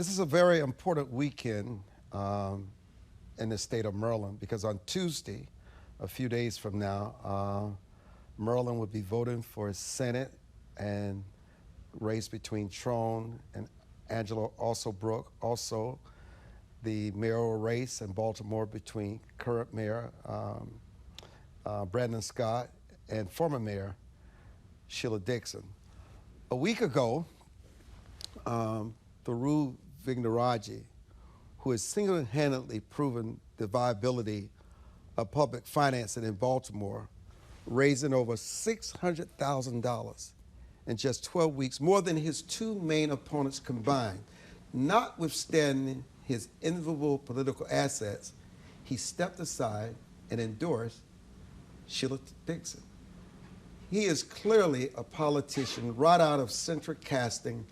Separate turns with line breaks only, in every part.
This is a very important weekend in the state of Maryland because on Tuesday, a few days from now, Maryland would be voting for a Senate and race between Trone and Angela Alsobrook. Also, the mayoral race in Baltimore between current mayor Brandon Scott and former mayor Sheila Dixon. A week ago, Thuroo Vignaraji, who has single-handedly proven the viability of public financing in Baltimore, raising over $600,000 in just 12 weeks, more than his two main opponents combined. Notwithstanding his enviable political assets, he stepped aside and endorsed Sheila Dixon. He is clearly a politician right out of centric casting,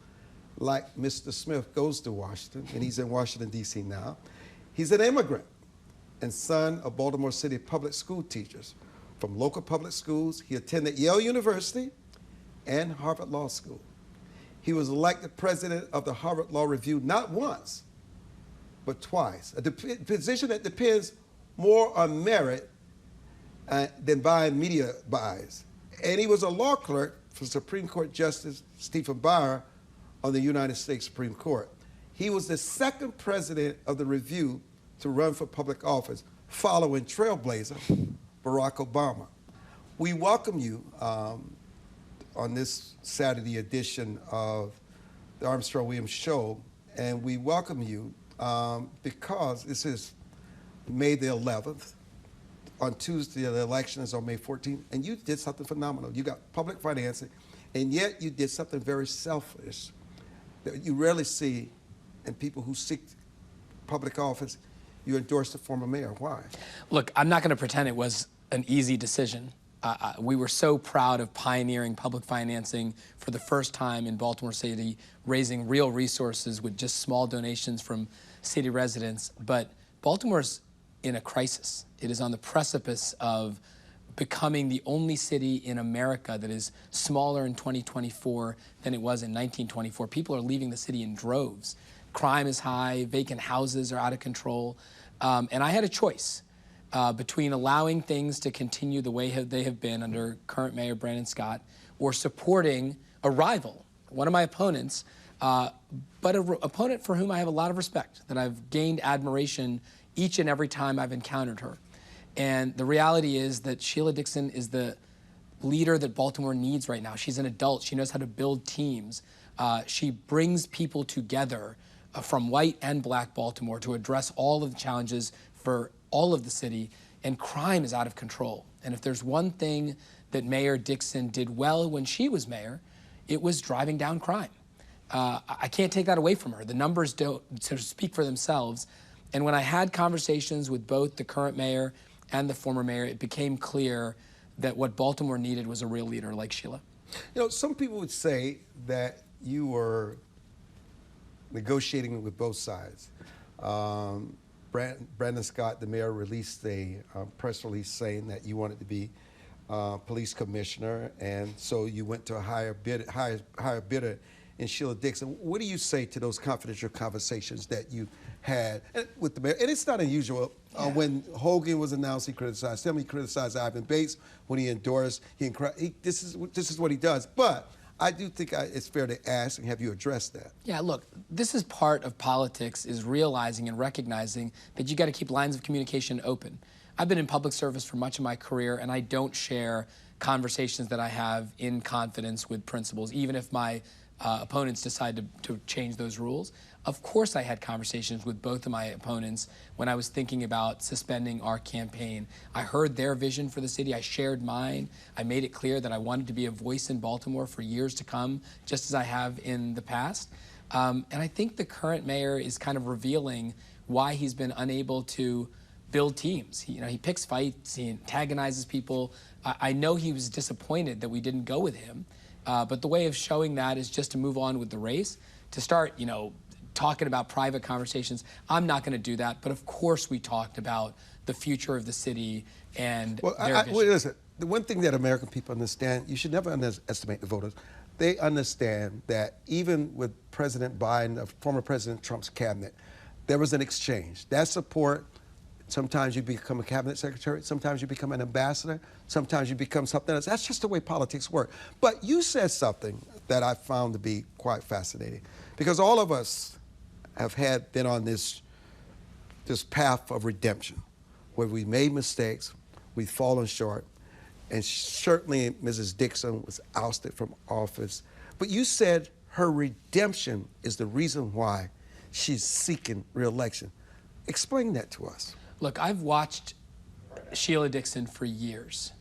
like Mr. Smith goes to Washington, and he's in Washington, D.C. now. He's an immigrant and son of Baltimore City public school teachers. From local public schools, he attended Yale University and Harvard Law School. He was elected president of the Harvard Law Review not once, but twice, a position that depends more on merit than buying media buys. And he was a law clerk for Supreme Court Justice Stephen Breyer on the United States Supreme Court. He was the second president of the Review to run for public office, following trailblazer Barack Obama. We welcome you on this Saturday edition of the Armstrong Williams Show, and we welcome you because this is May the 11th. On Tuesday, the election is on May 14th, and you did something phenomenal. You got public financing, and yet you did something very selfish that you rarely see in people who seek public office. You endorsed the former mayor. Why?
Look, I'm not going to pretend it was an easy decision. We were so proud of pioneering public financing for the first time in Baltimore City, raising real resources with just small donations from city residents. But Baltimore's in a crisis. It is on the precipice of becoming the only city in America that is smaller in 2024 than it was in 1924. People are leaving the city in droves. Crime is high, vacant houses are out of control. And I had a choice between allowing things to continue the way they have been under current Mayor Brandon Scott or supporting a rival, one of my opponents, but an opponent for whom I have a lot of respect, that I've gained admiration each and every time I've encountered her. And the reality is that Sheila Dixon is the leader that Baltimore needs right now. She's an adult. She knows how to build teams. She brings people together from white and black Baltimore to address all of the challenges for all of the city, and crime is out of control. And if there's one thing that Mayor Dixon did well when she was mayor, it was driving down crime. I can't take that away from her. The numbers don't sort of speak for themselves. And when I had conversations with both the current mayor and the former mayor, it became clear that what Baltimore needed was a real leader like Sheila.
You know, some people would say that you were negotiating with both sides. Brandon Scott, the mayor, released a press release saying that you wanted to be police commissioner, and so you went to a higher bidder in Sheila Dixon. What do you say to those confidential conversations that you had with the mayor? And it's not unusual. When Hogan was announced, he criticized him. He criticized Ivan Bates when he endorsed. This is what he does. But I do think it's fair to ask and have you address that.
Yeah, look, this is part of politics, is realizing and recognizing that you got to keep lines of communication open. I've been in public service for much of my career, and I don't share conversations that I have in confidence with principals, even if my opponents decide to change those rules. Of course I had conversations with both of my opponents when I was thinking about suspending our campaign. I heard their vision for the city. I shared mine. I made it clear that I wanted to be a voice in Baltimore for years to come, just as I have in the past. And I think the current mayor is kind of revealing why he's been unable to build teams. He picks fights, he antagonizes people. I know he was disappointed that we didn't go with him. But the way of showing that is just to move on with the race, to start, talking about private conversations. I'm not going to do that, but of course we talked about the future of the city and their vision.
Listen, the one thing that American people understand, you should never underestimate the voters. they understand that even with President Biden, former President Trump's cabinet, there was an exchange. That support, sometimes you become a cabinet secretary, sometimes you become an ambassador, sometimes you become something else. That's just the way politics work. But you said something that I found to be quite fascinating, because all of us have been on this path of redemption, where we made mistakes, we've fallen short, and certainly Mrs. Dixon was ousted from office. But you said her redemption is the reason why she's seeking re-election. Explain that to us.
Look, I've watched Sheila Dixon for years,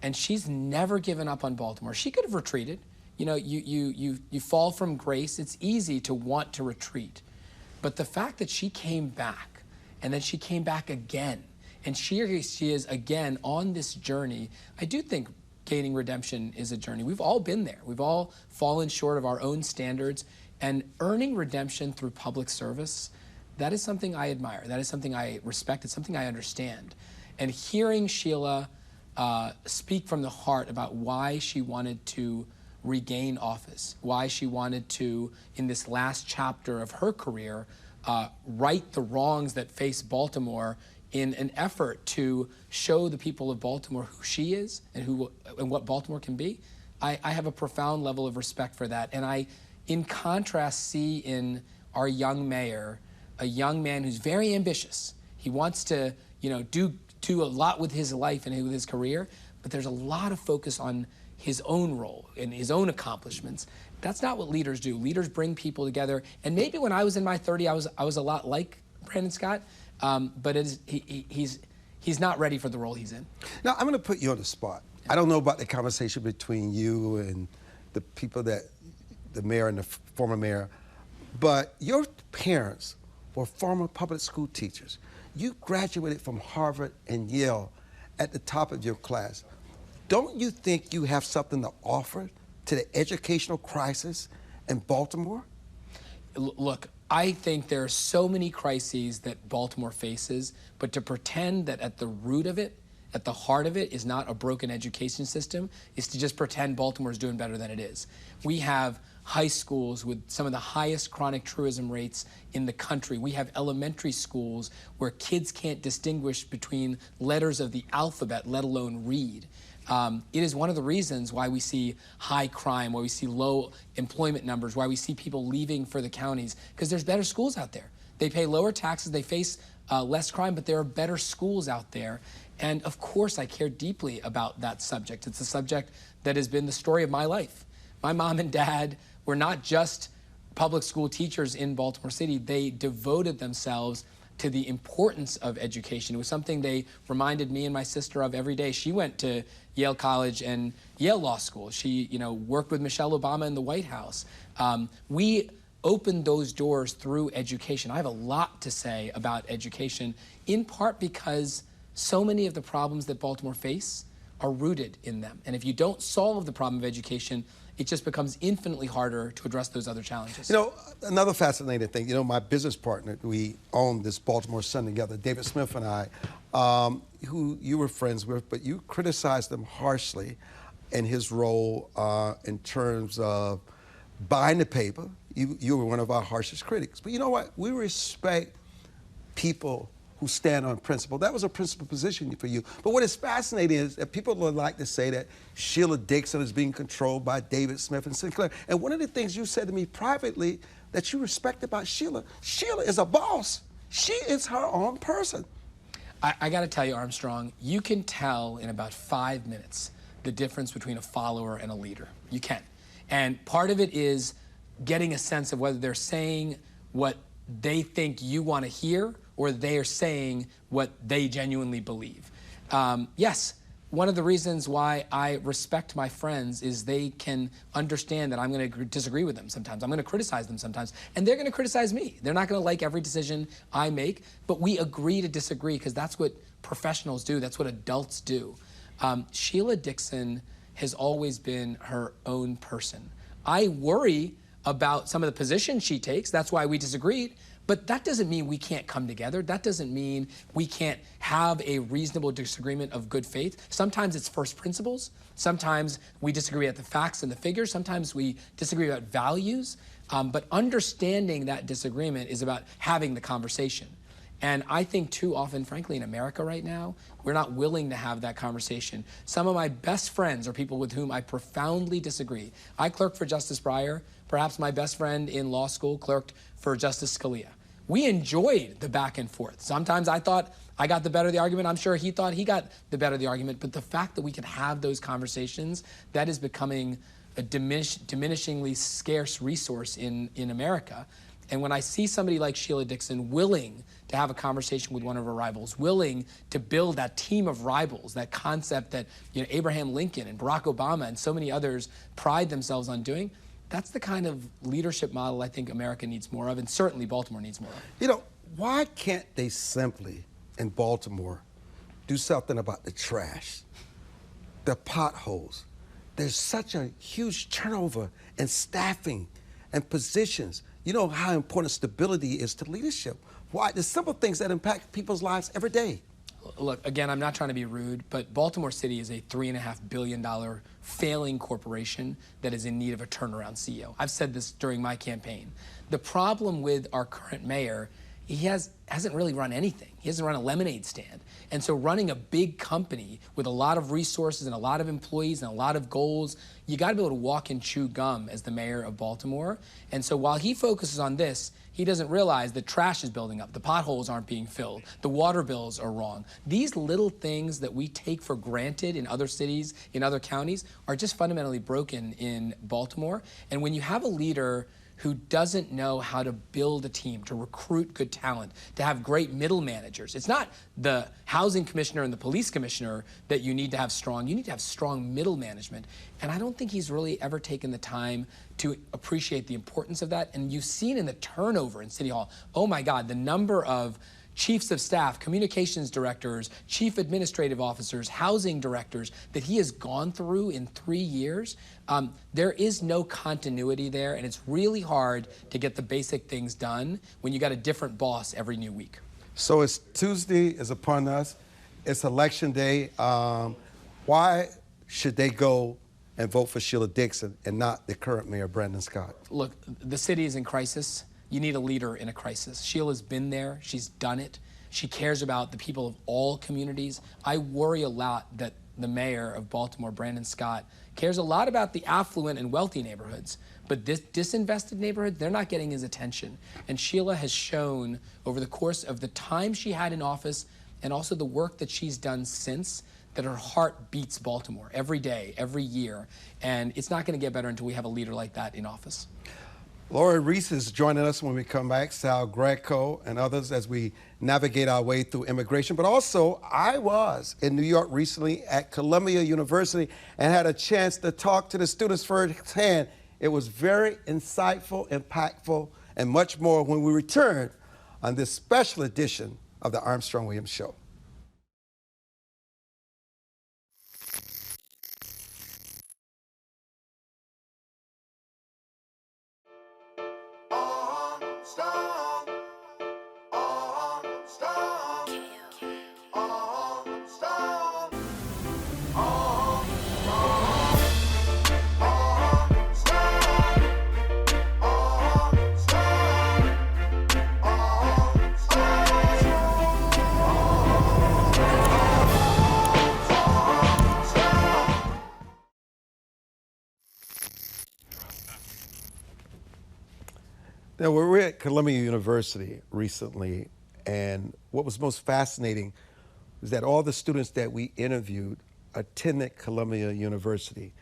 and she's never given up on Baltimore. She could have retreated. You know, you fall from grace. It's easy to want to retreat. But the fact that she came back, and then she came back again, and she is again on this journey, I do think gaining redemption is a journey. We've all been there. We've all fallen short of our own standards, and earning redemption through public service, that is something I admire. That is something I respect. It's something I understand. And hearing Sheila speak from the heart about why she wanted to regain office, why she wanted to, in this last chapter of her career, right the wrongs that face Baltimore in an effort to show the people of Baltimore who she is and what Baltimore can be, I have a profound level of respect for that. And I, in contrast, see in our young mayor a young man who's very ambitious. He wants to, do a lot with his life and with his career, but there's a lot of focus on his own role and his own accomplishments. That's not what leaders do. Leaders bring people together. And maybe when I was in my 30s, I was a lot like Brandon Scott, but he's not ready for the role he's in.
Now, I'm going to put you on the spot. Yeah. I don't know about the conversation between you and the people the mayor and the former mayor, but your parents were former public school teachers. You graduated from Harvard and Yale at the top of your class. Don't you think you have something to offer to the educational crisis in Baltimore?
Look, I think there are so many crises that Baltimore faces, but to pretend that at the root of it, at the heart of it, is not a broken education system is to just pretend Baltimore is doing better than it is. We have high schools with some of the highest chronic truism rates in the country. We have elementary schools where kids can't distinguish between letters of the alphabet, let alone read. It is one of the reasons why we see high crime, why we see low employment numbers, why we see people leaving for the counties, because there's better schools out there. They pay lower taxes, they face less crime, but there are better schools out there. And of course, I care deeply about that subject. It's a subject that has been the story of my life. My mom and dad were not just public school teachers in Baltimore City. They devoted themselves to the importance of education. It was something they reminded me and my sister of every day. She went to Yale College and Yale Law School. She, worked with Michelle Obama in the White House. We opened those doors through education. I have a lot to say about education, in part because so many of the problems that Baltimore face are rooted in them. And if you don't solve the problem of education, it just becomes infinitely harder to address those other challenges.
Another fascinating thing, my business partner, we own this Baltimore Sun together, David Smith and I, who you were friends with, but you criticized him harshly in his role in terms of buying the paper. You were one of our harshest critics. But you know what? We respect people who stand on principle. That was a principal position for you. But what is fascinating is that people would like to say that Sheila Dixon is being controlled by David Smith and Sinclair. And one of the things you said to me privately that you respect about Sheila is a boss. She is her own person.
I got to tell you, Armstrong, you can tell in about 5 minutes the difference between a follower and a leader. You can. And part of it is getting a sense of whether they're saying what they think you want to hear or they are saying what they genuinely believe. Yes, one of the reasons why I respect my friends is they can understand that I'm going to disagree with them sometimes. I'm going to criticize them sometimes, and they're going to criticize me. They're not going to like every decision I make, but we agree to disagree because that's what professionals do. That's what adults do. Sheila Dixon has always been her own person. I worry about some of the positions she takes. That's why we disagreed. But that doesn't mean we can't come together. That doesn't mean we can't have a reasonable disagreement of good faith. Sometimes it's first principles. Sometimes we disagree at the facts and the figures. Sometimes we disagree about values. But understanding that disagreement is about having the conversation. And I think too often, frankly, in America right now, we're not willing to have that conversation. Some of my best friends are people with whom I profoundly disagree. I clerked for Justice Breyer. Perhaps my best friend in law school clerked for Justice Scalia. We enjoyed the back and forth. Sometimes I thought I got the better of the argument. I'm sure he thought he got the better of the argument. But the fact that we can have those conversations, that is becoming a diminishingly scarce resource in America. And when I see somebody like Sheila Dixon willing to have a conversation with one of her rivals, willing to build that team of rivals, that concept that Abraham Lincoln and Barack Obama and so many others pride themselves on doing, that's the kind of leadership model I think America needs more of, and certainly Baltimore needs more of.
Why can't they simply, in Baltimore, do something about the trash, the potholes? There's such a huge turnover in staffing and positions. You know how important stability is to leadership. Why? The simple things that impact people's lives every day.
Look, again, I'm not trying to be rude, but Baltimore City is a $3.5 billion failing corporation that is in need of a turnaround CEO. I've said this during my campaign. The problem with our current mayor, he hasn't really run anything. He hasn't run a lemonade stand. And so running a big company with a lot of resources and a lot of employees and a lot of goals, you got to be able to walk and chew gum as the mayor of Baltimore. And so while he focuses on this, he doesn't realize that trash is building up, the potholes aren't being filled, the water bills are wrong. These little things that we take for granted in other cities, in other counties, are just fundamentally broken in Baltimore. And when you have a leader who doesn't know how to build a team, to recruit good talent, to have great middle managers. It's not the housing commissioner and the police commissioner that you need to have strong. You need to have strong middle management. And I don't think he's really ever taken the time to appreciate the importance of that. And you've seen in the turnover in City Hall, oh my God, the number of chiefs of staff, communications directors, chief administrative officers, housing directors that he has gone through in 3 years. There is no continuity there, and it's really hard to get the basic things done when you got a different boss every new week.
So it's Tuesday is upon us. It's election day. Why should they go and vote for Sheila Dixon and not the current mayor, Brandon Scott?
Look, the city is in crisis. You need a leader in a crisis. Sheila's been there. She's done it. She cares about the people of all communities. I worry a lot that the mayor of Baltimore, Brandon Scott, cares a lot about the affluent and wealthy neighborhoods. But this disinvested neighborhood, they're not getting his attention. And Sheila has shown over the course of the time she had in office and also the work that she's done since that her heart beats Baltimore every day, every year. And it's not going to get better until we have a leader like that in office.
Lora, Ries is joining us when we come back, Sal Greco and others as we navigate our way through immigration. But also, I was in New York recently at Columbia University and had a chance to talk to the students firsthand. It was very insightful, impactful, and much more when we return on this special edition of the Armstrong-Williams Show. Now, we were at Columbia University recently, and what was most fascinating was that all the students that we interviewed attended Columbia University.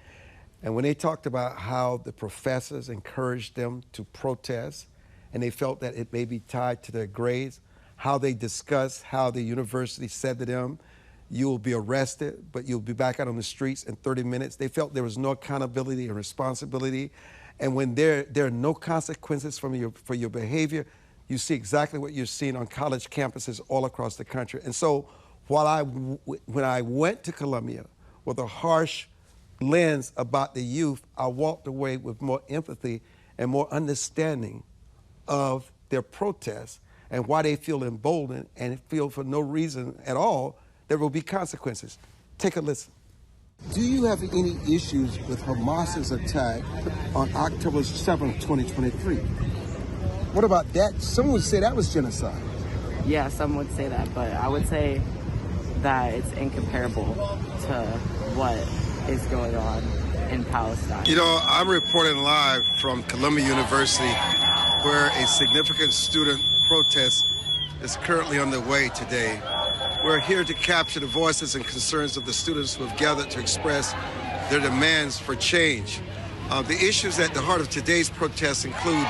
And when they talked about how the professors encouraged them to protest, and they felt that it may be tied to their grades, how they discussed how the university said to them, you will be arrested, but you'll be back out on the streets in 30 minutes. They felt there was no accountability and responsibility. And when there are no consequences for your behavior, you see exactly what you're seeing on college campuses all across the country. And so when I went to Columbia with a harsh lens about the youth, I walked away with more empathy and more understanding of their protests and why they feel emboldened and feel for no reason at all there will be consequences. Take a listen. Do you have any issues with Hamas's attack on October 7th, 2023? What about that? Some would say that was genocide.
Yeah, some would say that, but I would say that it's incomparable to what is going on in Palestine.
You know, I'm reporting live from Columbia University, where a significant student protest is currently underway today. We're here to capture the voices and concerns of the students who have gathered to express their demands for change. The issues at the heart of today's protests include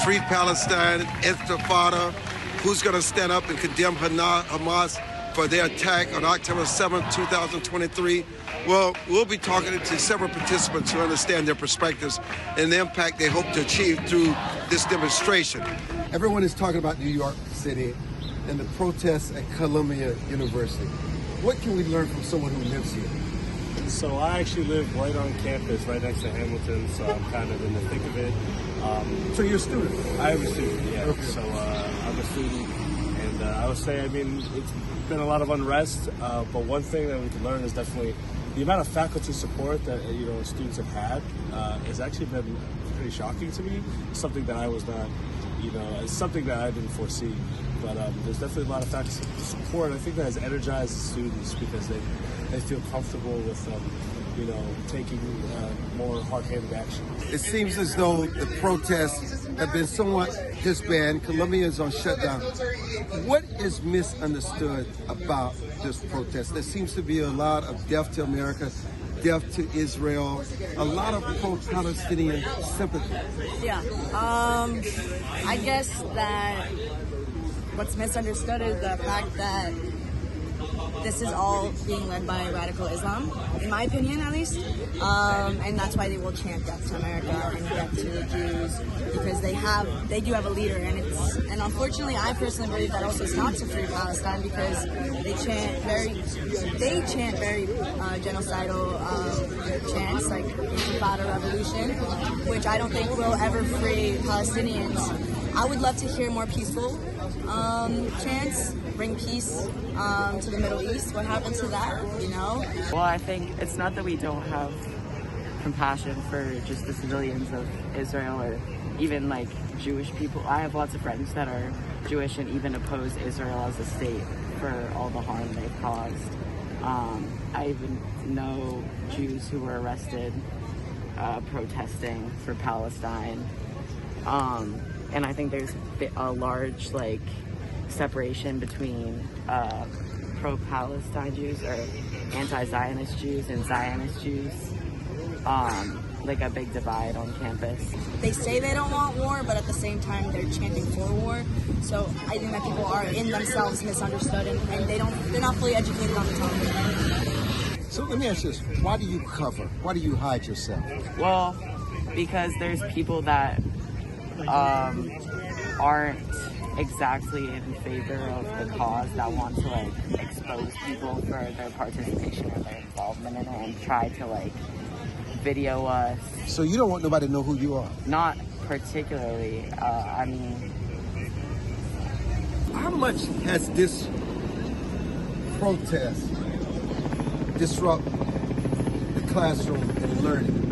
Free Palestine, Intifada, who's going to stand up and condemn Hamas for their attack on October 7th, 2023. Well, we'll be talking to several participants who understand their perspectives and the impact they hope to achieve through this demonstration. Everyone is talking about New York City and the protests at Columbia University. What can we learn from someone who lives here?
So I actually live right on campus, right next to Hamilton, so I'm kind of in the thick of it.
So you're a student?
I am a student, yeah.
Okay.
So I'm a student, and I would say, I mean, it's been a lot of unrest, but one thing that we can learn is definitely the amount of faculty support that students have had has actually been pretty shocking to me. It's something that I was not, it's something that I didn't foresee. But there's definitely a lot of faculty support. I think that has energized the students because they feel comfortable with taking more hard-handed action.
It seems as though the protests have been somewhat disbanded. Columbia is on shutdown. What is misunderstood about this protest? There seems to be a lot of death to America, death to Israel, a lot of pro-Palestinian sympathy.
Yeah, I guess that what's misunderstood is the fact that this is all being led by radical Islam, in my opinion at least, and that's why they will chant death to America and death to the Jews, because they do have a leader, and unfortunately I personally believe that also it's not to free Palestine because they chant very genocidal chants like Intifada revolution, which I don't think will ever free Palestinians. I would love to hear more peaceful chants, bring peace to the Middle East. What happened to that,
Well, I think it's not that we don't have compassion for just the civilians of Israel or even like Jewish people. I have lots of friends that are Jewish and even oppose Israel as a state for all the harm they've caused. I even know Jews who were arrested protesting for Palestine. And I think there's a large separation between pro-Palestine Jews or anti-Zionist Jews and Zionist Jews. A big divide on campus.
They say they don't want war, but at the same time they're chanting for war. So I think that people are in themselves misunderstood and they're not fully educated on the topic.
So let me ask you this, why do you cover? Why do you hide yourself?
Well, because there's people that aren't exactly in favor of the cause, that want to expose people for their participation or their involvement in it and try to video us.
So you don't want nobody to know who you are?
Not particularly. I mean,
how much has this protest disrupt the classroom and learning?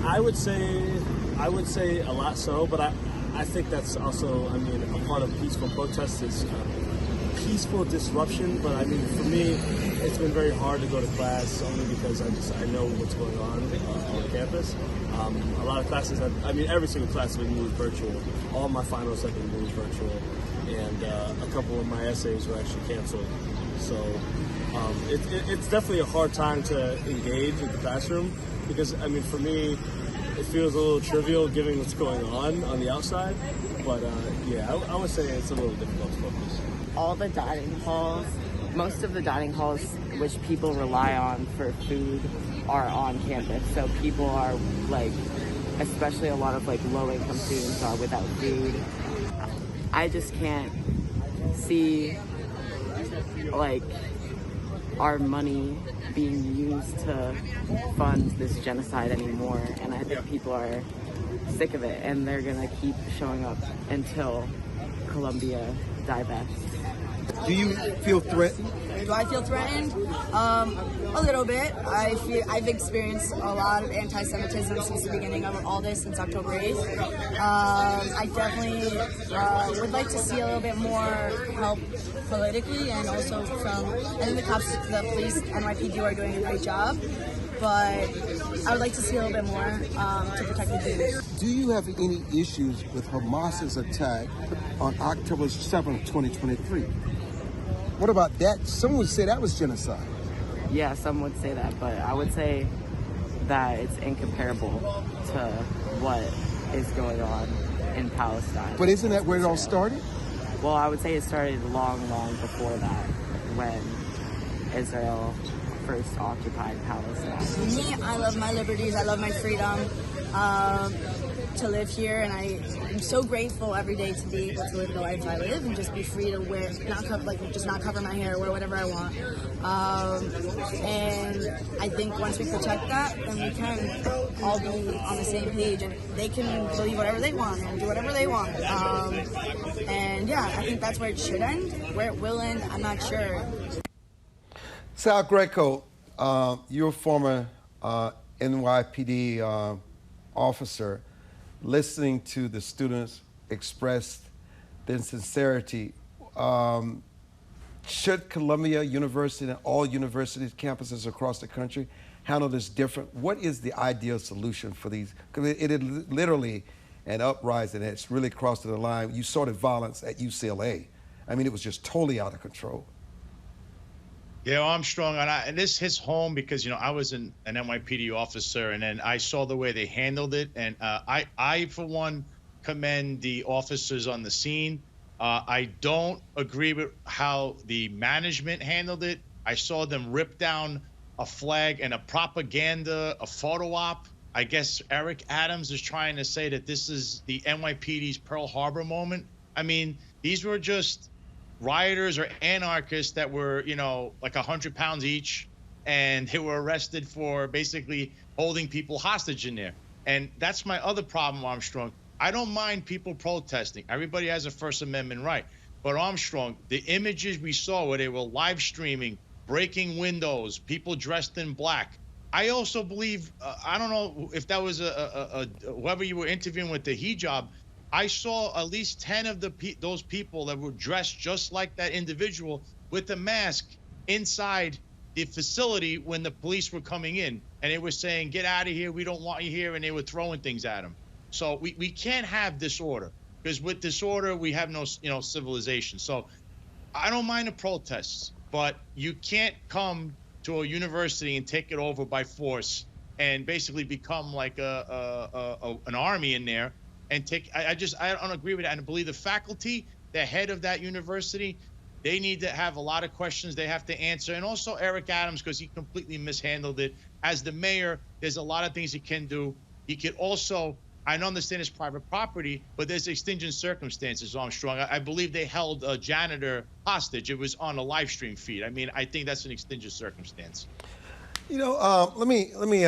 I would say a lot so, but I think that's also, a part of peaceful protest is peaceful disruption. But for me, it's been very hard to go to class only because I know what's going on campus. A lot of classes, every single class has been moved virtual. All my finals have been moved virtual, and a couple of my essays were actually canceled. So it's definitely a hard time to engage in the classroom because, for me, it feels a little trivial given what's going on the outside. But I would say it's a little difficult to focus.
all the dining halls, most of the dining halls which people rely on for food are on campus. So people are especially a lot of low-income students are without food. I just can't see our money being used to fund this genocide anymore, and I think people are sick of it, and they're gonna keep showing up until Colombia divests.
Do you feel threatened?
Do I feel threatened? A little bit. I've experienced a lot of anti-Semitism since the beginning of all this, since October 8th. I definitely would like to see a little bit more help politically, and also from, I think the cops, the police, NYPD are doing a great job, but I would like to see a little bit more to protect the Jews.
Do you have any issues with Hamas's attack on October 7th, 2023? What about that? Some would say that was genocide.
Yeah, some would say that, but I would say that it's incomparable to what is going on in Palestine.
But isn't that where it all started?
Well, I would say it started long, long before that, when Israel first occupied Palestine.
Me, I love my liberties. I love my freedom to live here, and I'm so grateful every day to be able to live the life I live and just be free to wear, just not cover my hair, wear whatever I want. And I think once we protect that, then we can all be on the same page, and they can believe whatever they want and do whatever they want. And yeah, I think that's where it should end. Where it will end, I'm not sure.
Sal Greco, you're a former NYPD officer. Listening to the students express their sincerity, should Columbia University and all universities, campuses across the country handle this different? What is the ideal solution for these? Because it literally an uprising that's really crossed the line. You saw the violence at UCLA. I mean, it was just totally out of control.
Yeah, Armstrong, and this hits home because, I was an NYPD officer, and then I saw the way they handled it. And I, for one, commend the officers on the scene. I don't agree with how the management handled it. I saw them rip down a flag and a propaganda, a photo op. I guess Eric Adams is trying to say that this is the NYPD's Pearl Harbor moment. I mean, these were just rioters or anarchists that were, like 100 pounds each, and they were arrested for basically holding people hostage in there. And that's my other problem, Armstrong. I don't mind people protesting. Everybody has a First Amendment right. But Armstrong, the images we saw where they were live streaming, breaking windows, people dressed in black. I also believe, I don't know if that was whoever you were interviewing with the hijab, I saw at least 10 of those people that were dressed just like that individual with a mask inside the facility when the police were coming in, and they were saying, "Get out of here, we don't want you here," and they were throwing things at them. So we can't have disorder, because with disorder we have no civilization. So I don't mind the protests, but you can't come to a university and take it over by force and basically become like an army in there. And I don't agree with that. And I believe the faculty, the head of that university, they need to have a lot of questions they have to answer. And also Eric Adams, because he completely mishandled it. As the mayor, there's a lot of things he can do. He could also, I understand it's private property, but there's exigent circumstances, Armstrong. I believe they held a janitor hostage. It was on a live stream feed. I mean, I think that's an exigent circumstance.
Let me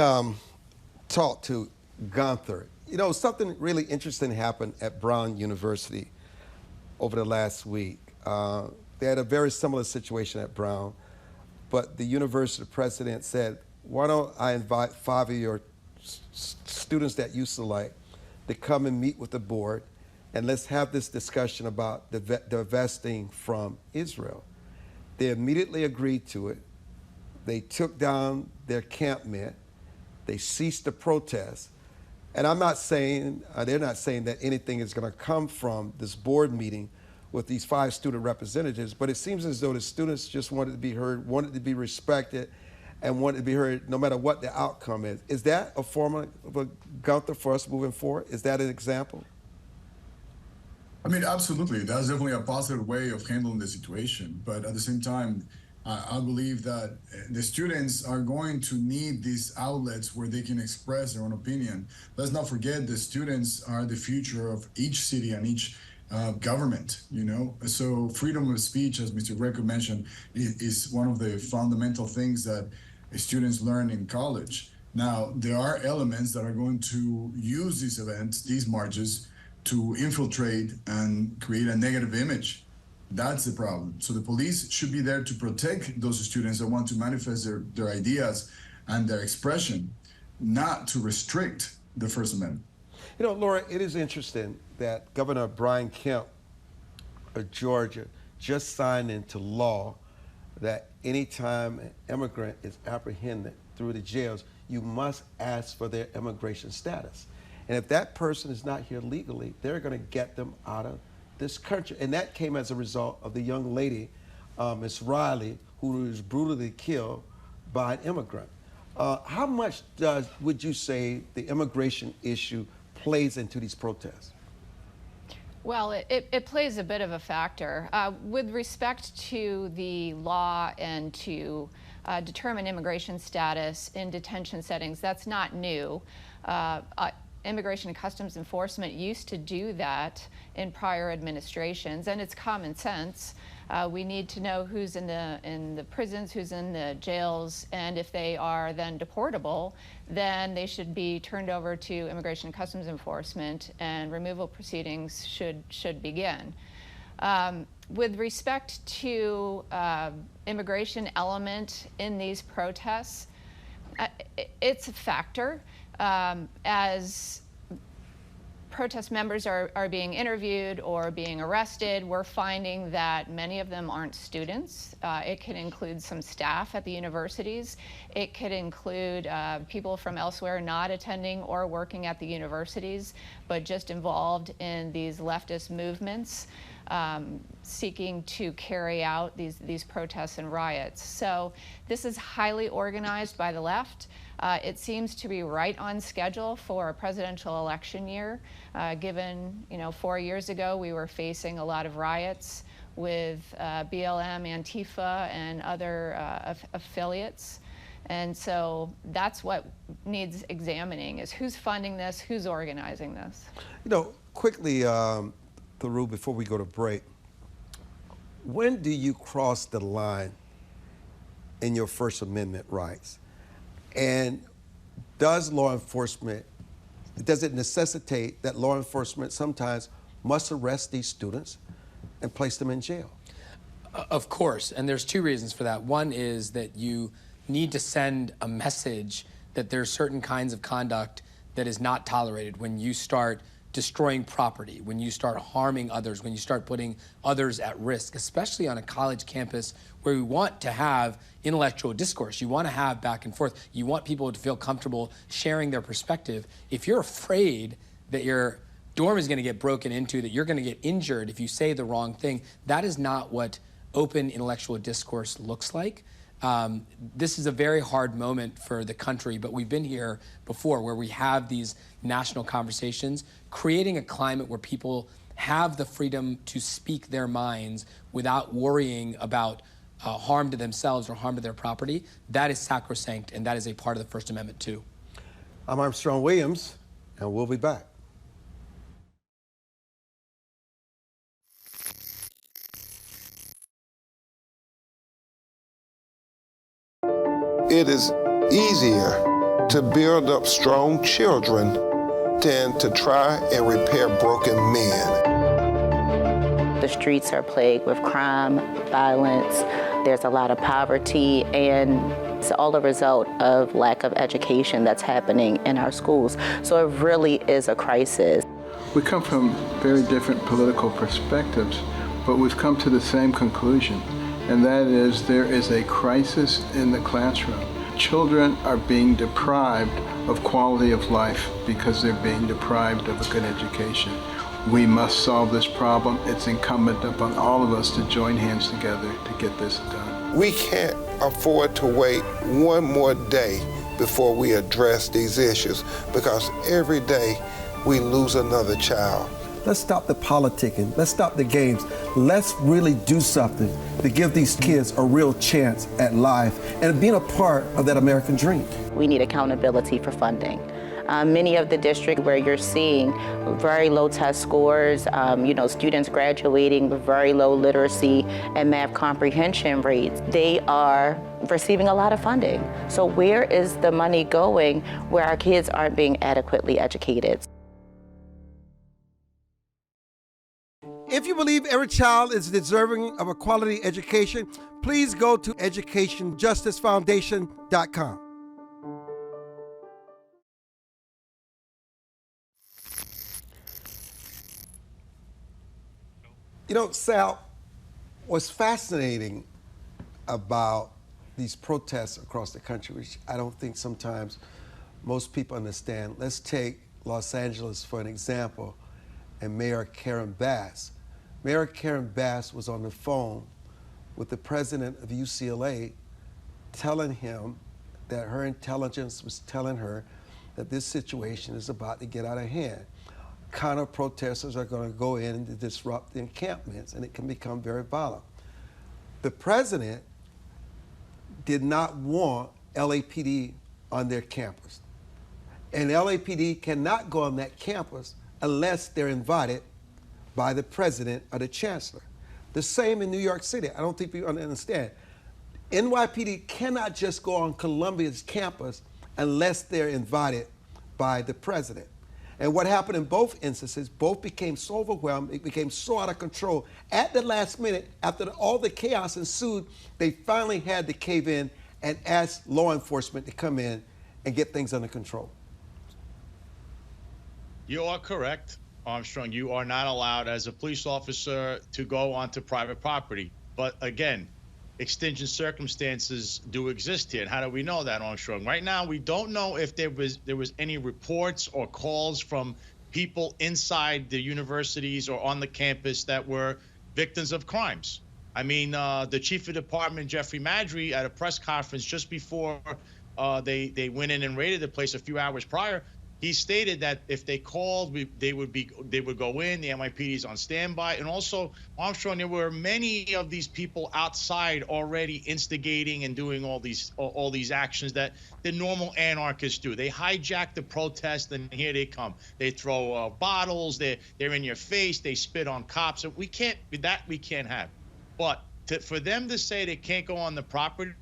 talk to Gunther. Something really interesting happened at Brown University over the last week. They had a very similar situation at Brown, but the university president said, "Why don't I invite 5 of your students that you select to come and meet with the board, and let's have this discussion about divesting from Israel." They immediately agreed to it. They took down their campment. They ceased the protest. And I'm not saying, they're not saying that anything is going to come from this board meeting with these 5 student representatives, but it seems as though the students just wanted to be heard, wanted to be respected, and wanted to be heard no matter what the outcome is. Is that a form of a Gunther for us moving forward? Is that an example?
I mean, absolutely. That's definitely a positive way of handling the situation. But at the same time, I believe that the students are going to need these outlets where they can express their own opinion. Let's not forget the students are the future of each city and each government, So freedom of speech, as Mr. Greco mentioned, is one of the fundamental things that students learn in college. Now, there are elements that are going to use these events, these marches, to infiltrate and create a negative image. That's the problem. So the police should be there to protect those students that want to manifest their ideas and their expression, not to restrict the First Amendment.
You know, Lora, it is interesting that Governor Brian Kemp of Georgia just signed into law that anytime an immigrant is apprehended through the jails, you must ask for their immigration status. And if that person is not here legally, they're going to get them out of this country. And that came as a result of the young lady, Miss Riley, who was brutally killed by an immigrant. How much would you say the immigration issue plays into these protests?
Well, it plays a bit of a factor. With respect to the law and to determine immigration status in detention settings, that's not new. Immigration and Customs Enforcement used to do that in prior administrations, and it's common sense. We need to know who's in the prisons, who's in the jails, and if they are then deportable, then they should be turned over to Immigration and Customs Enforcement, and removal proceedings should begin. With respect to immigration element in these protests, it's a factor. As protest members are being interviewed or being arrested, we're finding that many of them aren't students. It could include some staff at the universities. It could include people from elsewhere not attending or working at the universities, but just involved in these leftist movements, seeking to carry out these protests and riots. So this is highly organized by the left. It seems to be right on schedule for a presidential election year, given, 4 years ago we were facing a lot of riots with BLM, Antifa, and other affiliates. And so that's what needs examining, is who's funding this, who's organizing this.
Quickly, Theroux, before we go to break, when do you cross the line in your First Amendment rights? And does it necessitate that law enforcement sometimes must arrest these students and place them in jail?
Of course, and there's two reasons for that. One is that you need to send a message that there's certain kinds of conduct that is not tolerated when you start destroying property, when you start harming others, when you start putting others at risk, especially on a college campus where we want to have intellectual discourse. You want to have back and forth. You want people to feel comfortable sharing their perspective. If you're afraid that your dorm is going to get broken into, that you're going to get injured if you say the wrong thing, that is not what open intellectual discourse looks like. This is a very hard moment for the country, but we've been here before where we have these national conversations, creating a climate where people have the freedom to speak their minds without worrying about harm to themselves or harm to their property. That is sacrosanct, and that is a part of the First Amendment too.
I'm Armstrong Williams, and we'll be back.
It is easier to build up strong children than to try and repair broken men.
The streets are plagued with crime, violence. There's a lot of poverty, and it's all a result of lack of education that's happening in our schools. So it really is a crisis.
We come from very different political perspectives, but we've come to the same conclusion. And that is, there is a crisis in the classroom. Children are being deprived of quality of life because they're being deprived of a good education. We must solve this problem. It's incumbent upon all of us to join hands together to get this done.
We can't afford to wait one more day before we address these issues, because every day we lose another child.
Let's stop the politicking. Let's stop the games. Let's really do something to give these kids a real chance at life and being a part of that American dream.
We need accountability for funding. Many of the districts where you're seeing very low test scores, students graduating with very low literacy and math comprehension rates, they are receiving a lot of funding. So where is the money going where our kids aren't being adequately educated?
If you believe every child is deserving of a quality education, please go to educationjusticefoundation.com. You know, Sal, what's fascinating about these protests across the country, which I don't think sometimes most people understand. Let's take Los Angeles for an example, and Mayor Karen Bass. Mayor Karen Bass was on the phone with the president of UCLA telling him that her intelligence was telling her that this situation is about to get out of hand. Counter-protesters are going to go in and disrupt the encampments, and it can become very violent. The president did not want LAPD on their campus. And LAPD cannot go on that campus unless they're invited by the president or the chancellor. The same in New York City. I don't think people understand. NYPD cannot just go on Columbia's campus unless they're invited by the president. And what happened in both instances, both became so overwhelmed, it became so out of control. At the last minute, after all the chaos ensued, they finally had to cave in and ask law enforcement to come in and get things under control.
You are correct, Armstrong. You are not allowed as a police officer to go onto private property. But again, exigent circumstances do exist here. And how do we know that, Armstrong? Right now, we don't know if there was any reports or calls from people inside the universities or on the campus that were victims of crimes. I mean, the chief of department, Jeffrey Madry, at a press conference just before they went in and raided the place a few hours prior, he stated that if they called, they would go in. The NYPD is on standby. And also, Armstrong, there were many of these people outside already instigating and doing all these actions that the normal anarchists do. They hijack the protest, and here they come. They throw bottles. They're in your face. They spit on cops. So we can't have. But for them to say they can't go on the property,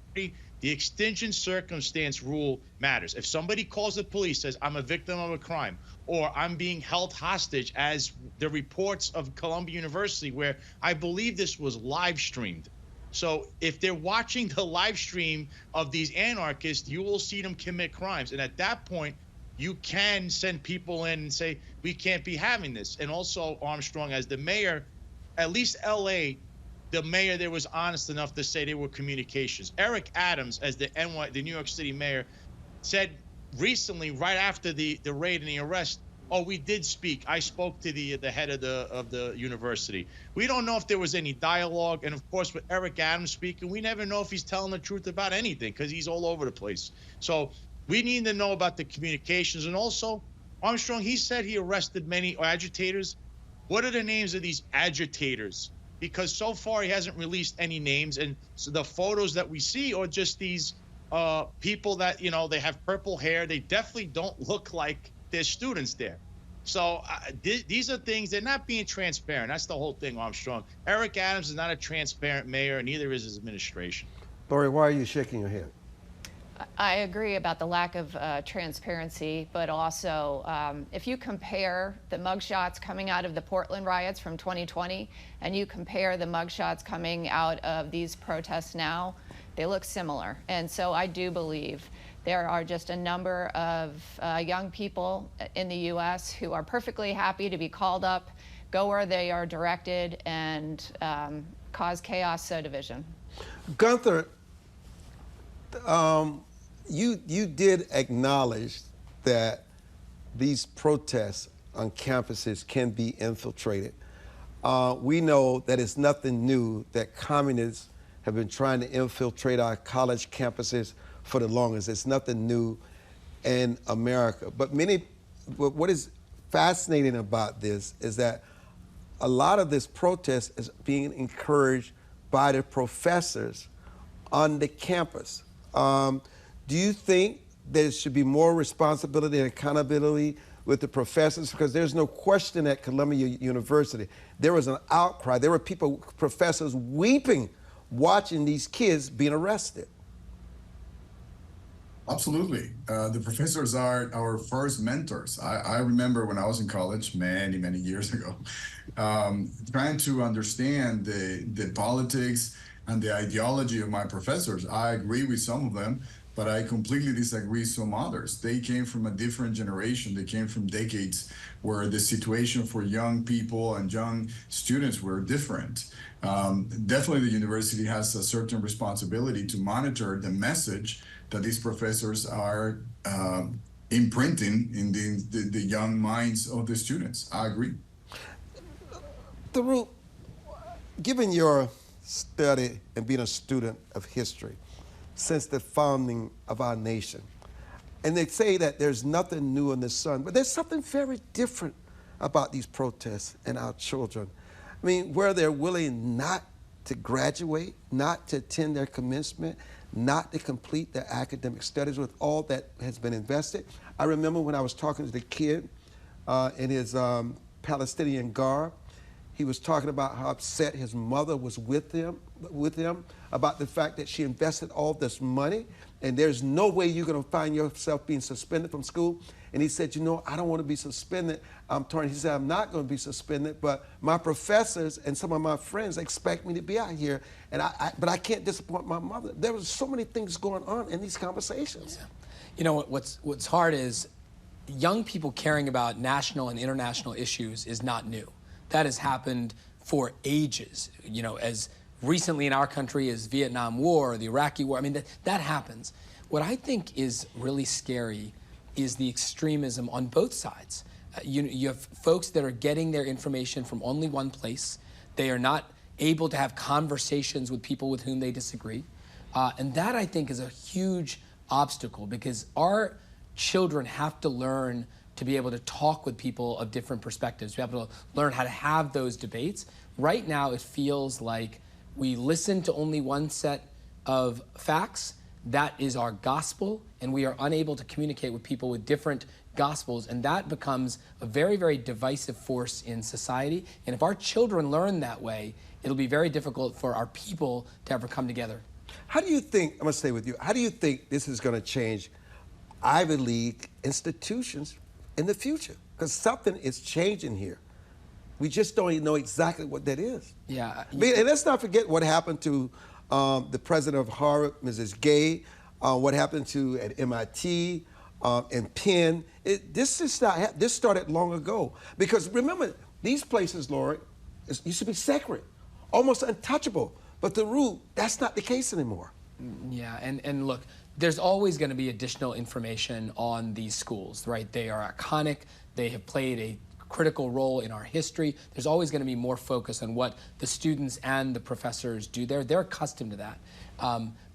the exigent circumstance rule matters. If somebody calls the police, says, I'm a victim of a crime, or I'm being held hostage, as the reports of Columbia University, where I believe this was live streamed. So if they're watching the live stream of these anarchists, you will see them commit crimes. And at that point, you can send people in and say, we can't be having this. And also, Armstrong, as the mayor, at least LA, the mayor there was honest enough to say there were communications. Eric Adams, as the New York City mayor, said recently, right after the raid and the arrest, oh, we did speak. I spoke to the head of the university. We don't know if there was any dialogue. And of course, with Eric Adams speaking, we never know if he's telling the truth about anything, because he's all over the place. So we need to know about the communications. And also, Armstrong, he said he arrested many agitators. What are the names of these agitators? Because so far he hasn't released any names, and so the photos that we see are just these people that, you know, they have purple hair. They definitely don't look like they're students there. So these are things, they're not being transparent. That's the whole thing, Armstrong. Eric Adams is not a transparent mayor, and neither is his administration.
Lori, why are you shaking your head?
I agree about the lack of transparency, but also if you compare the mugshots coming out of the Portland riots from 2020 and you compare the mugshots coming out of these protests now, they look similar. And so I do believe there are just a number of young people in the U.S. who are perfectly happy to be called up, go where they are directed, and cause chaos, sow division.
Gunther, you did acknowledge that these protests on campuses can be infiltrated. We know that it's nothing new that communists have been trying to infiltrate our college campuses for the longest. It's nothing new in America. But what is fascinating about this is that a lot of this protest is being encouraged by the professors on the campus. Do you think there should be more responsibility and accountability with the professors? Because there's no question at Columbia University, there was an outcry. There were professors weeping, watching these kids being arrested.
Absolutely. The professors are our first mentors. I remember when I was in college many, many years ago, trying to understand the politics and the ideology of my professors. I agree with some of them, but I completely disagree with some others. They came from a different generation. They came from decades where the situation for young people and young students were different. Definitely the university has a certain responsibility to monitor the message that these professors are imprinting in the young minds of the students. I agree.
Through, given your study and being a student of history since the founding of our nation, and they say that there's nothing new in the sun, but there's something very different about these protests and our children. I mean, where they're willing not to graduate, not to attend their commencement, not to complete their academic studies with all that has been invested. I remember when I was talking to the kid in his Palestinian garb, he was talking about how upset his mother was with him about the fact that she invested all this money and there's no way you're going to find yourself being suspended from school. And he said, you know, I don't want to be suspended. I'm torn. He said, I'm not going to be suspended, but my professors and some of my friends expect me to be out here, and but I can't disappoint my mother. There was so many things going on in these conversations.
Yeah. You know, what's hard is young people caring about national and international issues is not new. That has happened for ages, you know, as recently in our country as Vietnam War, the Iraqi War. I mean, that happens. What I think is really scary is the extremism on both sides. You have folks that are getting their information from only one place. They are not able to have conversations with people with whom they disagree. And that, I think, is a huge obstacle because our children have to learn to be able to talk with people of different perspectives, to be able to learn how to have those debates. Right now, it feels like we listen to only one set of facts. That is our gospel, and we are unable to communicate with people with different gospels, and that becomes a very, very divisive force in society. And if our children learn that way, it'll be very difficult for our people to ever come together.
How do you think, I'm going to stay with you, how do you think this is going to change Ivy League institutions in the future? Because something is changing here. We just don't even know exactly what that is.
Yeah.
And let's not forget what happened to the president of Harvard, Mrs. Gay, what happened to at MIT and Penn. This started long ago. Because remember, these places, Lora, used to be sacred, almost untouchable. But the root, that's not the case anymore.
Yeah, and look, there's always going to be additional information on these schools, right? They are iconic. They have played a critical role in our history. There's always going to be more focus on what the students and the professors do there. They're accustomed to that.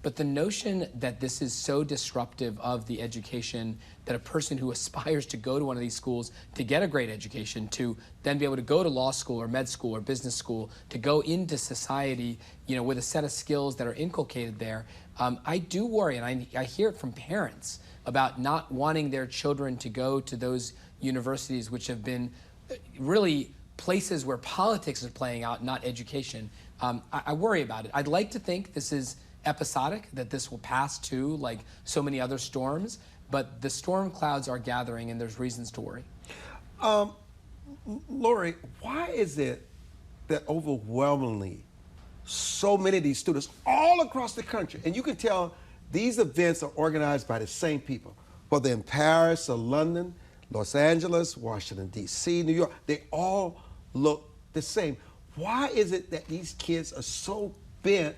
But the notion that this is so disruptive of the education that a person who aspires to go to one of these schools to get a great education, to then be able to go to law school or med school or business school, to go into society, you know, with a set of skills that are inculcated there, I do worry, and I hear it from parents about not wanting their children to go to those universities which have been really places where politics is playing out, not education. I worry about it. I'd like to think this is episodic, that this will pass too, like so many other storms, but the storm clouds are gathering and there's reasons to worry.
Lori, why is it that overwhelmingly so many of these students all across the country, and you can tell these events are organized by the same people, whether in Paris or London, Los Angeles, Washington, D.C., New York, they all look the same. Why is it that these kids are so bent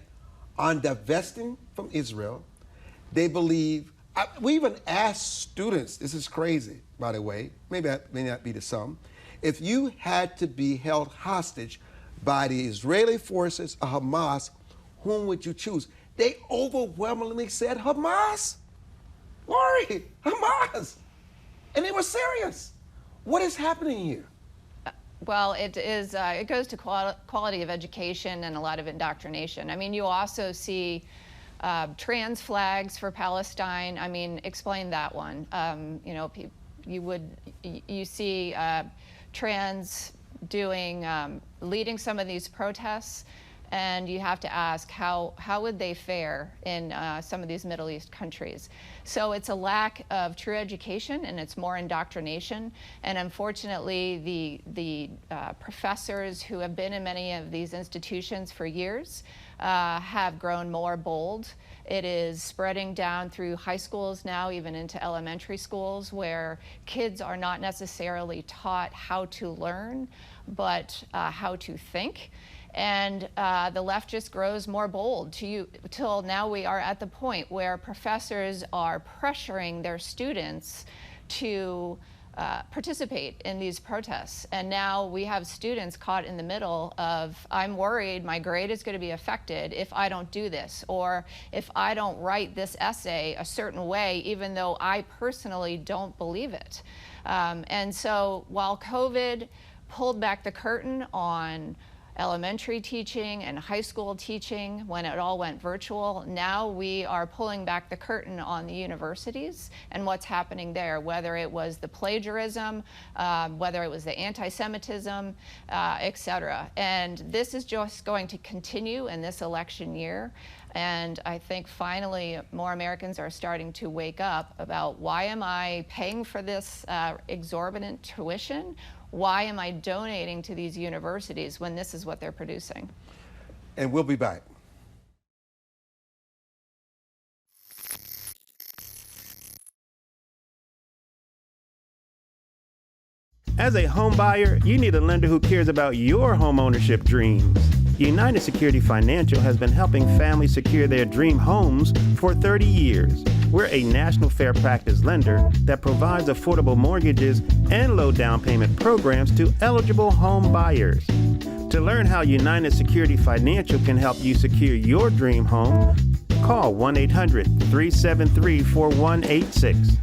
on divesting from Israel? They believe, we even asked students, this is crazy, by the way, maybe that may not be to some, if you had to be held hostage by the Israeli forces or Hamas, whom would you choose? They overwhelmingly said Hamas. Lori, Hamas. And they were serious. What is happening here?
Well, it is. It goes to quality of education and a lot of indoctrination. I mean, you also see trans flags for Palestine. I mean, explain that one. You know, you see trans doing leading some of these protests, And you have to ask how would they fare in some of these Middle East countries. So it's a lack of true education, and it's more indoctrination. And unfortunately, the professors who have been in many of these institutions for years have grown more bold. It is spreading down through high schools now, even into elementary schools, where kids are not necessarily taught how to learn, but how to think. And the left just grows more bold till now we are at the point where professors are pressuring their students to participate in these protests. And now we have students caught in the middle of, I'm worried my grade is going to be affected if I don't do this, or if I don't write this essay a certain way, even though I personally don't believe it. And so while COVID pulled back the curtain on elementary teaching and high school teaching when it all went virtual, now we are pulling back the curtain on the universities and what's happening there, whether it was the plagiarism, whether it was the anti-Semitism, et cetera. And this is just going to continue in this election year. And I think finally more Americans are starting to wake up about, why am I paying for this exorbitant tuition? Why am I donating to these universities when this is what they're producing?
And we'll be back.
As a home buyer, you need a lender who cares about your home ownership dreams. United Security Financial has been helping families secure their dream homes for 30 years. We're a national fair practice lender that provides affordable mortgages and low down payment programs to eligible home buyers. To learn how United Security Financial can help you secure your dream home, call 1-800-373-4186.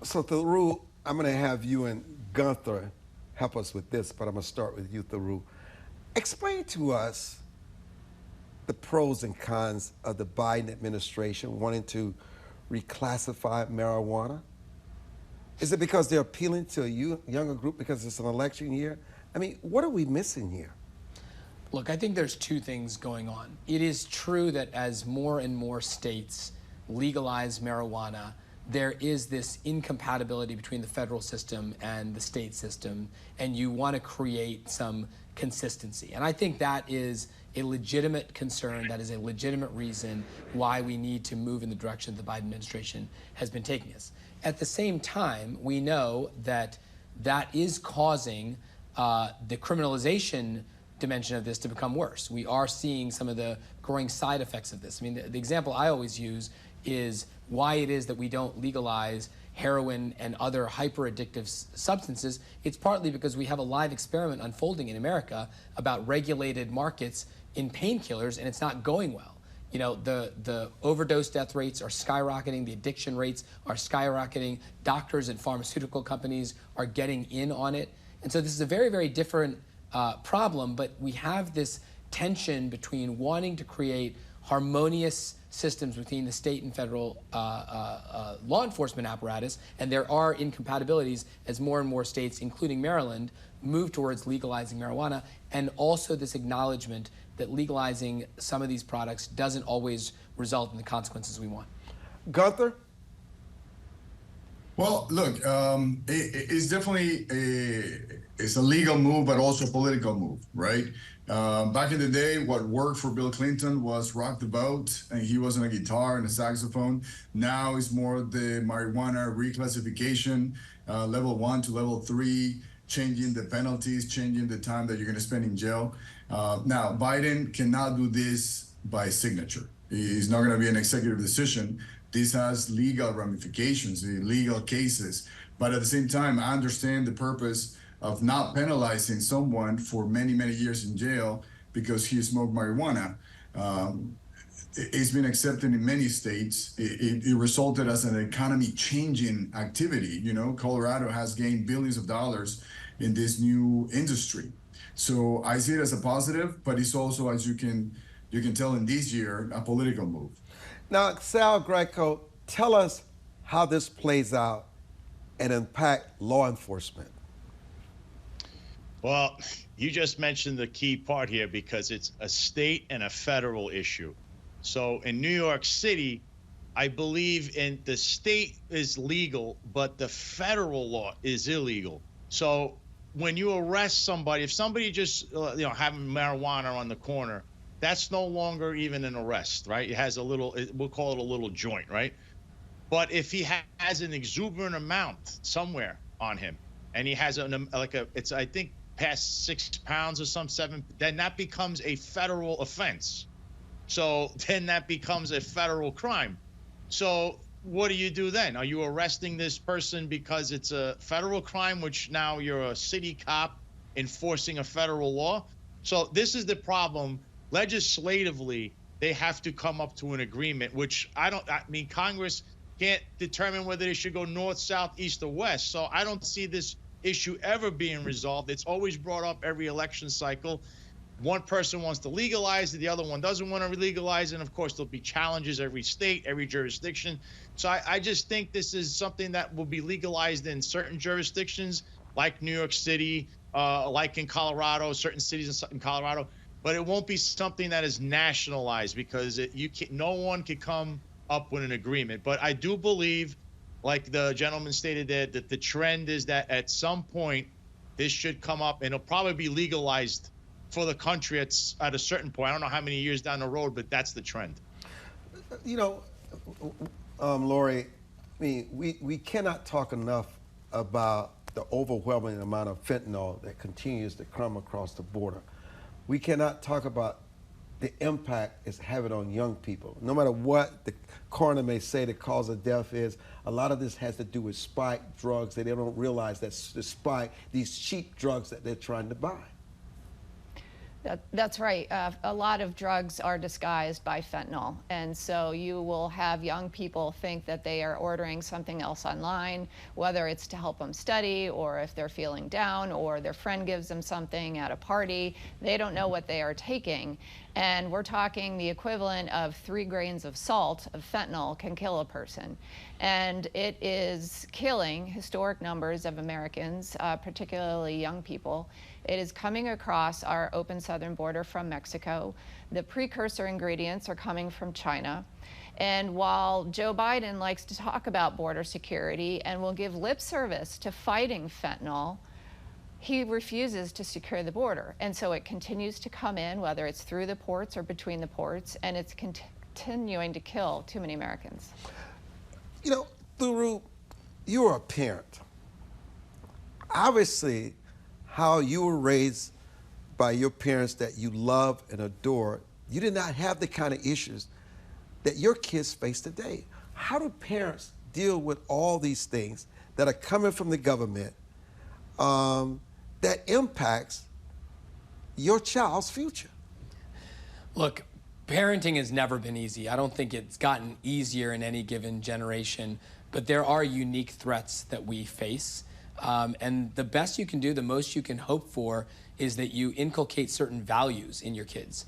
So, Theru, I'm going to have you and Gunther help us with this, but I'm going to start with you, Theru. Explain to us the pros and cons of the Biden administration wanting to reclassify marijuana. Is it because they're appealing to a younger group because it's an election year? I mean, what are we missing here?
Look, I think there's two things going on. It is true that as more and more states legalize marijuana, there is this incompatibility between the federal system and the state system, and you want to create some consistency. And I think that is a legitimate concern, that is a legitimate reason why we need to move in the direction the Biden administration has been taking us. At the same time, we know that that is causing the criminalization dimension of this to become worse. We are seeing some of the growing side effects of this. I mean, the example I always use is why it is that we don't legalize heroin and other hyper-addictive substances. It's partly because we have a live experiment unfolding in America about regulated markets in painkillers, and it's not going well. You know, the overdose death rates are skyrocketing, the addiction rates are skyrocketing, doctors and pharmaceutical companies are getting in on it. And so this is a very, very different problem, but we have this tension between wanting to create harmonious systems between the state and federal law enforcement apparatus, and there are incompatibilities as more and more states, including Maryland, move towards legalizing marijuana, and also this acknowledgement that legalizing some of these products doesn't always result in the consequences we want.
Gunther?
Well, look, it's definitely it's a legal move, but also a political move, right? Back in the day, what worked for Bill Clinton was rock the boat, and he was on a guitar and a saxophone. Now it's more the marijuana reclassification, level 1 to level 3, changing the penalties, changing the time that you're going to spend in jail. Now, Biden cannot do this by signature. It's not going to be an executive decision. This has legal ramifications, legal cases. But at the same time, I understand the purpose of not penalizing someone for many, many years in jail because he smoked marijuana. It's been accepted in many states. It resulted as an economy-changing activity. You know, Colorado has gained billions of dollars in this new industry. So I see it as a positive, but it's also, as you can tell in this year, a political move.
Now, Sal Greco, tell us how this plays out and impact law enforcement?
Well, you just mentioned the key part here because it's a state and a federal issue. So in New York City, I believe in the state is legal, but the federal law is illegal. So when you arrest somebody, if somebody just having marijuana on the corner, that's no longer even an arrest, right? It has a little, we'll call it a little joint, right? But if he has an exuberant amount somewhere on him, and he has it's I think past 6 pounds or some 7, then that becomes a federal offense. So then that becomes a federal crime. So what do you do then? Are you arresting this person because it's a federal crime, which now you're a city cop enforcing a federal law? So this is the problem. Legislatively, they have to come up to an agreement, which I mean, Congress can't determine whether they should go north, south, east, or west. So I don't see this issue ever being resolved. It's always brought up every election cycle. One person wants to legalize it, the other one doesn't want to legalize it, and of course there'll be challenges every state, every jurisdiction. So I just think this is something that will be legalized in certain jurisdictions, like New York City, like in Colorado, certain cities in Colorado, but it won't be something that is nationalized because no one can come up with an agreement. But I do believe, like the gentleman stated there, that the trend is that at some point this should come up and it'll probably be legalized for the country at a certain point. I don't know how many years down the road, but that's the trend.
You know, Lori, I mean, we cannot talk enough about the overwhelming amount of fentanyl that continues to come across the border. We cannot talk about the impact it's having on young people. No matter what the coroner may say the cause of death is, a lot of this has to do with spike drugs that they don't realize that's the spike, these cheap drugs that they're trying to buy.
That's right. A lot of drugs are disguised by fentanyl. And so you will have young people think that they are ordering something else online, whether it's to help them study or if they're feeling down or their friend gives them something at a party. They don't know what they are taking. And we're talking the equivalent of 3 grains of salt of fentanyl can kill a person. And it is killing historic numbers of Americans, particularly young people. It is coming across our open southern border from Mexico. The precursor ingredients are coming from China. And while Joe Biden likes to talk about border security and will give lip service to fighting fentanyl, he refuses to secure the border. And so it continues to come in, whether it's through the ports or between the ports, and it's continuing to kill too many Americans.
You know, Thuru, you're a parent. Obviously, how you were raised by your parents that you love and adore, you did not have the kind of issues that your kids face today. How do parents deal with all these things that are coming from the government that impacts your child's future?
Look, parenting has never been easy. I don't think it's gotten easier in any given generation, but there are unique threats that we face. And the best you can do, the most you can hope for, is that you inculcate certain values in your kids,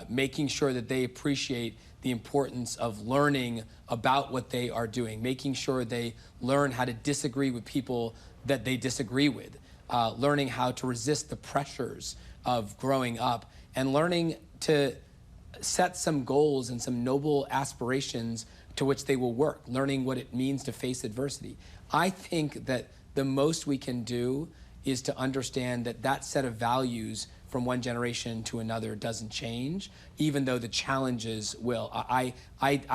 making sure that they appreciate the importance of learning about what they are doing, making sure they learn how to disagree with people that they disagree with, learning how to resist the pressures of growing up, and learning to set some goals and some noble aspirations to which they will work, learning what it means to face adversity. I think that the most we can do is to understand that that set of values from one generation to another doesn't change, even though the challenges will. I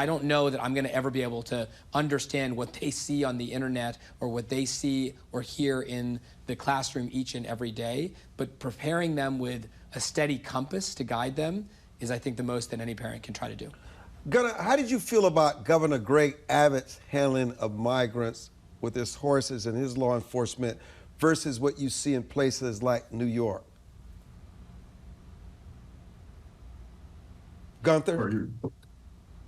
don't know that I'm going to ever be able to understand what they see on the internet or what they see or hear in the classroom each and every day, but preparing them with a steady compass to guide them is, I think, the most that any parent can try to do.
Gunther, how did you feel about Governor Greg Abbott's handling of migrants with his horses and his law enforcement versus what you see in places like New York? Gunther?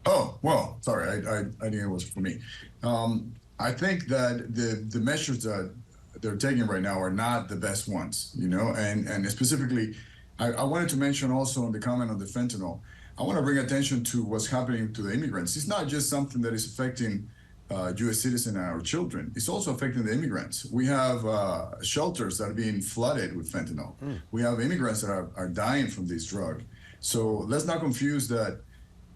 Oh, well, sorry, I think it was for me. I think that the measures that they're taking right now are not the best ones, you know, and specifically, I wanted to mention also on the comment on the fentanyl, I want to bring attention to what's happening to the immigrants. It's not just something that is affecting U.S. citizens and our children. It's also affecting the immigrants. We have shelters that are being flooded with fentanyl. We have immigrants that are dying from this drug. So let's not confuse that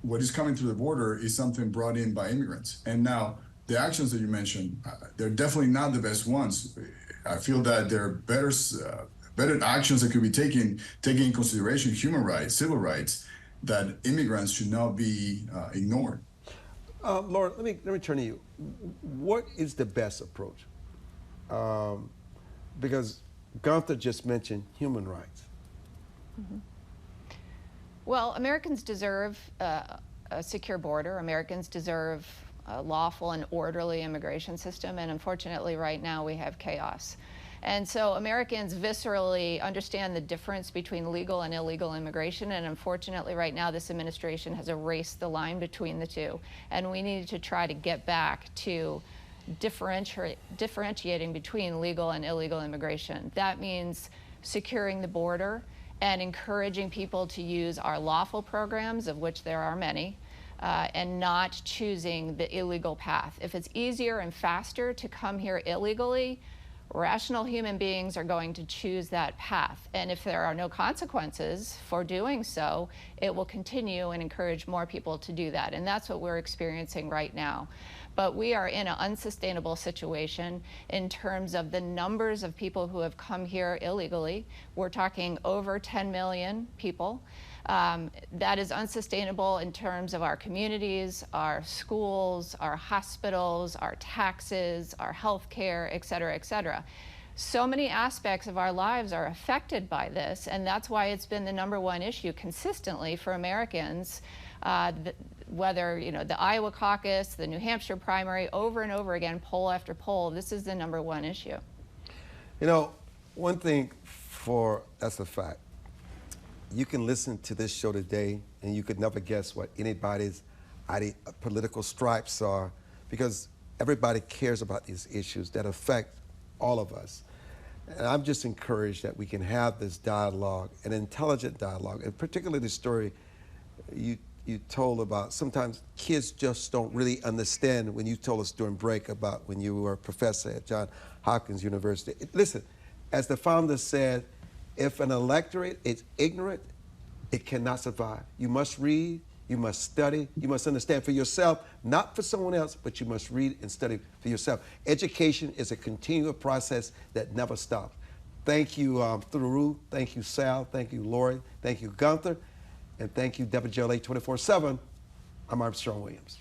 what is coming through the border is something brought in by immigrants. And now, the actions that you mentioned, they're definitely not the best ones. I feel that there are better actions that could be taking in consideration human rights, civil rights, that immigrants should not be ignored.
Lora, let me turn to you. What is the best approach? Because Gunther just mentioned human rights.
Mm-hmm. Well, Americans deserve a secure border. Americans deserve a lawful and orderly immigration system, and unfortunately right now we have chaos. And so Americans viscerally understand the difference between legal and illegal immigration, and unfortunately right now this administration has erased the line between the two. And we need to try to get back to differentiating between legal and illegal immigration. That means securing the border and encouraging people to use our lawful programs, of which there are many, and not choosing the illegal path. If it's easier and faster to come here illegally, rational human beings are going to choose that path. And if there are no consequences for doing so, it will continue and encourage more people to do that. And that's what we're experiencing right now. But we are in an unsustainable situation in terms of the numbers of people who have come here illegally. We're talking over 10 million people. That is unsustainable in terms of our communities, our schools, our hospitals, our taxes, our health care, et cetera, et cetera. So many aspects of our lives are affected by this, and that's why it's been the #1 issue consistently for Americans, whether the Iowa caucus, the New Hampshire primary, over and over again, poll after poll, this is the #1 issue.
One thing that's a fact. You can listen to this show today and you could never guess what anybody's political stripes are, because everybody cares about these issues that affect all of us. And I'm just encouraged that we can have this dialogue, an intelligent dialogue, and particularly the story you told about sometimes kids just don't really understand when you told us during break about when you were a professor at Johns Hopkins University. Listen, as the founder said, if an electorate is ignorant, it cannot survive. You must read, you must study, you must understand for yourself, not for someone else, but you must read and study for yourself. Education is a continual process that never stops. Thank you, Thuru. Thank you, Sal. Thank you, Lora. Thank you, Gunther. And thank you, WJLA 24/7. I'm Armstrong Williams.